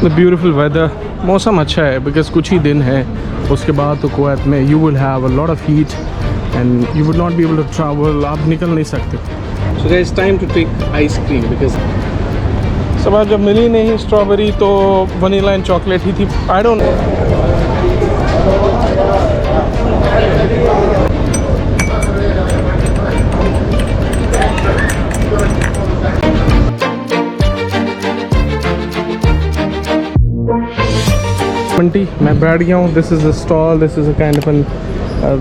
The beautiful weather, मौसम अच्छा है बिकॉज कुछ ही दिन है, उसके बाद तो कुवैत में you will have a lot of heat and you would not be able to travel, आप निकल नहीं सकते। So guys time to take ice cream because सब जब मिली नहीं स्ट्रॉबेरी तो वनीला एंड चॉकलेट ही थी। आई डोंट मैं बैठ गया हूँ। This is a stall, this is a kind of an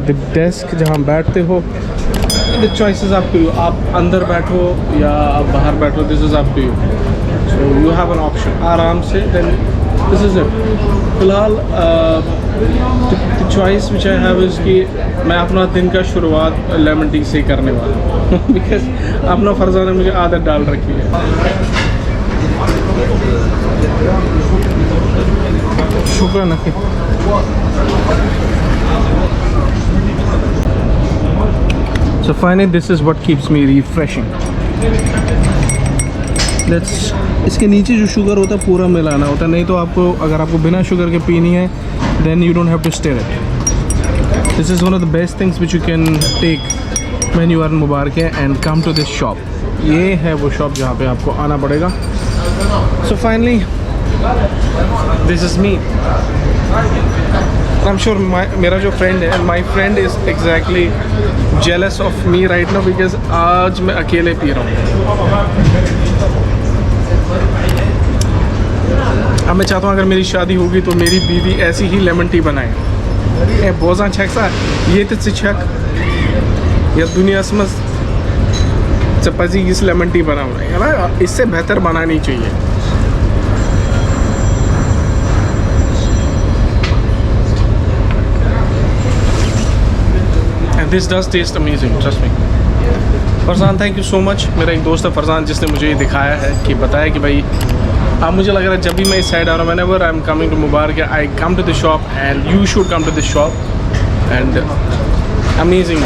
the desk जहाँ बैठते हो। The choice is up to you, आप अंदर बैठो या आप बाहर बैठो, this is up to you. So you have an option आराम से, देन दिस इज़ इट। फिलहाल the choice which I have is कि मैं अपना दिन का शुरुआत लेमन टी से करने वाला हूँ बिकॉज अपना फरजान ने मुझे आदत डाल रखी है। शुक्र नखी। So finally this is what keeps me refreshing. इसके नीचे जो शुगर होता है पूरा मिलाना होता है, नहीं तो आपको अगर आपको बिना शुगर के पीनी है then you don't have to stir it. This is one of the best things which you can take when you are in Mubarak and come to this shop. ये है वो शॉप जहाँ पे आपको आना पड़ेगा। So finally this is me. I'm sure मेरा जो फ्रेंड है, my friend is exactly jealous of me right now because आज मैं अकेले पी रहा हूँ। अब मैं चाहता हूँ अगर मेरी शादी होगी तो मेरी बीवी ऐसी ही लेमन टी बनाए। ए बोझा छक सा ये तो छक या दुनिया समझ चपाजी इस लेमन टी बनाना है ना, इससे बेहतर बनानी चाहिए। This does test amazing, trust me. Farzan thank you so much. मेरा एक दोस्त है फरजान जिसने मुझे ये दिखाया है कि बताया कि भाई अब मुझे लग रहा है जब भी मैं इस साइड आ रहा हूँ, whenever I am coming to Mubarak I come to this shop and you should come to this shop and amazing.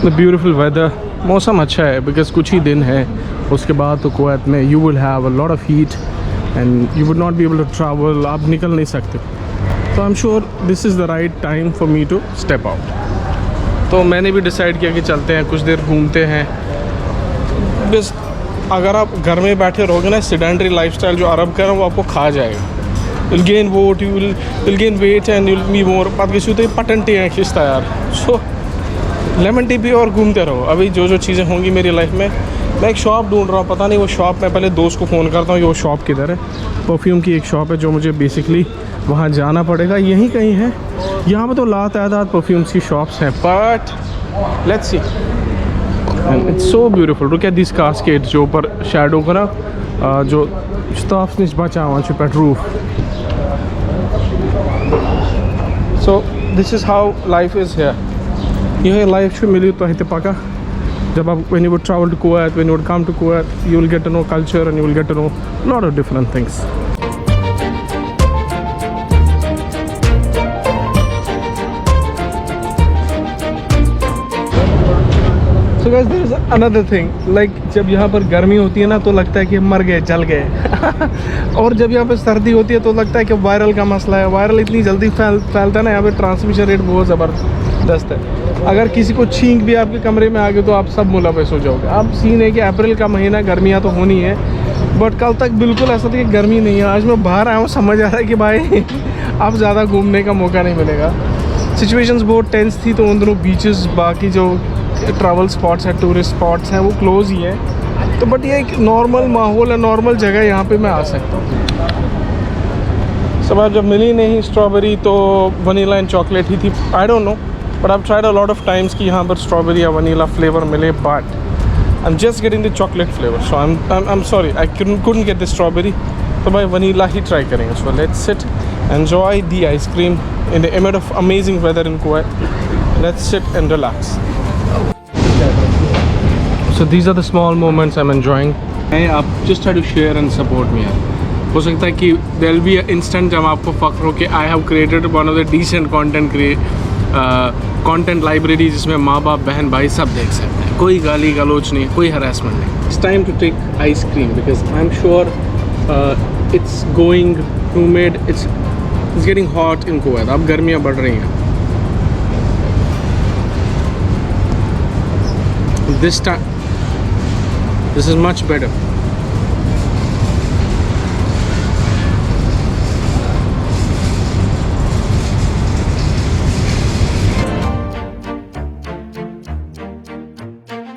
The beautiful weather, मौसम अच्छा है बिकॉज कुछ ही दिन है, उसके बाद तो कुवैत में you will have a lot of heat and you would not be able to travel, आप निकल नहीं सकते। तो I am sure this is the right time for me to step out. तो मैंने भी डिसाइड किया कि चलते हैं, कुछ देर घूमते हैं। बस अगर आप घर में बैठे रहोगे ना, सेडेंटरी लाइफस्टाइल जो अरब का है वो आपको खा जाएगा। Will gain vote, you will gain weight and will be more बात किसी तो पटनटी है खिस्ता यार। सो लेमन टी पी और घूमते रहो। अभी जो जो चीज़ें होंगी मेरी लाइफ में, मैं एक शॉप ढूंढ रहा हूँ, पता नहीं वो शॉप, मैं पहले दोस्त को फ़ोन करता हूँ कि वो शॉप किधर है। परफ्यूम की एक शॉप है जो मुझे बेसिकली वहाँ जाना पड़ेगा, यहीं कहीं है। यहाँ पे तो लातादाद परफ्यूम्स की शॉप्स हैं, but let's see. And it's so beautiful. Look at this casket जो ऊपर शैडो का ना जो स्टाफ निश बचा हुआ है पेट रूफ। So this is how life is here. यह लाइफ मिली तो हित पका जब आप when you would travel to Kuwait, when you would come to Kuwait, you will get to know culture and you will get to know a lot of different things. So guys, there is another thing, like जब यहाँ पर गर्मी होती है ना तो लगता है कि मर गए, जल गए और जब यहाँ पर सर्दी होती है तो लगता है कि वायरल का मसला है। वायरल इतनी जल्दी फैलता है ना, यहाँ पे ट्रांसमिशन रेट बहुत ज़बरदस्त है। अगर किसी को छींक भी आपके कमरे में आ गए तो आप सब मुलविस हो जाओगे। अब सीन है कि अप्रैल का महीना, गर्मियाँ तो होनी है, बट कल तक बिल्कुल ऐसा था कि गर्मी नहीं है। आज मैं बाहर आया हूँ, समझ आ रहा है कि भाई अब ज़्यादा घूमने का मौका नहीं मिलेगा। सिचुएशंस बहुत टेंस थी, तो उन दोनों बीचेस, बाकी जो ट्रैवल स्पॉट्स हैं, टूरिस्ट स्पॉट्स हैं, वो क्लोज़ ही हैं। तो बट ये एक नॉर्मल माहौल है, नॉर्मल जगह, यहाँ पे मैं आ सकता हूँ। सब जब मिली नहीं स्ट्रॉबेरी तो वनीला एंड चॉकलेट ही थी। I don't know but I tried a lot of times कि यहाँ पर स्ट्रॉबेरी या वनीला फ्लेवर मिले, but I am just getting the chocolate flavour. So I am sorry I couldn't get the strawberry, तो भाई vanilla ही try करेंगे। So let's sit enjoy the ice cream in the amid of amazing weather in Kuwait. Let's sit and relax. So these are the small moments I'm enjoying. मैं आप just try to share and support me यार. हो सकता है कि there will be an instant जब आपको फख्र हो कि I have created one of the decent content library जिसमें माँ बाप बहन भाई सब देख सकते हैं. कोई गाली गलोच नहीं, कोई harassment नहीं. It's time to take ice cream because I'm sure it's going humid. It's getting hot in Kuwait. अब गर्मियाँ बढ़ रही हैं. This time, this is much better.